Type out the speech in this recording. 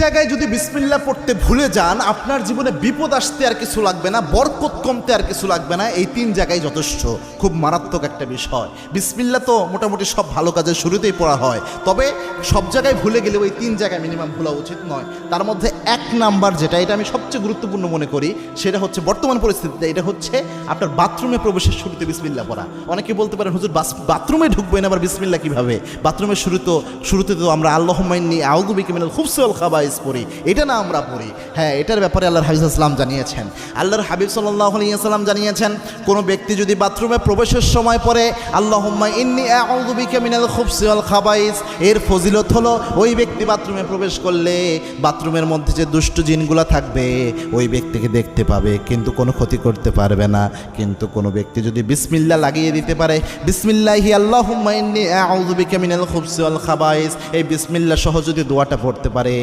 জায়গায় যদি বিসমিল্লাহ পড়তে ভুলে যান, আপনার জীবনে বিপদ আসতে আর কিছু লাগবে না, বরকত কমতে আর কিছু লাগবে না। এই 3 জায়গায় যথেষ্ট। খুব মারাত্মক একটা বিষয়। বিসমিল্লাহ তো মোটামুটি সব ভালো কাজের শুরুতেই পড়া হয়, তবে সব জায়গায় ভুলে গেলেও এই 3 জায়গায় মিনিমাম ভুলা উচিত নয়। তার মধ্যে 1 নাম্বার যেটা, এটা আমি সবচেয়ে গুরুত্বপূর্ণ মনে করি, সেটা হচ্ছে বর্তমান পরিস্থিতিতে এটা হচ্ছে আপনার বাথরুমে প্রবেশের শুরুতে বিসমিল্লাহ পড়া। অনেকে বলতে পারেন, হুজুর বাথরুমে ঢুকবেন আবার বিসমিল্লাহ কিভাবে? বাথরুমের শুরুতে তো আমরা আল্লাহুম্মা ইন্নী আউযু বিকা মিনাল খুবসি ওয়াল খাবাইস পড়ি, এটা না আমরা পড়ি। হ্যাঁ, এটার ব্যাপারে আল্লাহর হাবিব সাল্লাল্লাহু আলাইহি ওয়াসাল্লাম জানিয়েছেন। আল্লাহর হাবিব সাল্লাল্লাহু আলাইহি ওয়াসাল্লাম জানিয়েছেন, কোনো ব্যক্তি যদি বাথরুমে প্রবেশের সময় পড়ে আল্লাহুম্মা ইন্নী আউযু বিকা মিনাল খুবসি ওয়াল খাবাইস, এর ফজিলত হলো ওই ব্যক্তি বাথরুমে প্রবেশ করলে বাথরুমের মধ্যে যে দুষ্ট জিনগুলো থাকবে ওই ব্যক্তিকে দেখতে পাবে, কিন্তু কোনো ক্ষতি করতে পারবে না। কিন্তু কোনো ব্যক্তি যদি বিসমিল্লাহ লাগিয়ে দিতে পারে, বিসমিল্লাহি আল্লাহুম্মা ইন্নী আউযু বিকা মিনাল খুবসি ওয়াল খাবাইস, এই বিসমিল্লাহ সহ যদি দোয়াটা পড়তে পারে,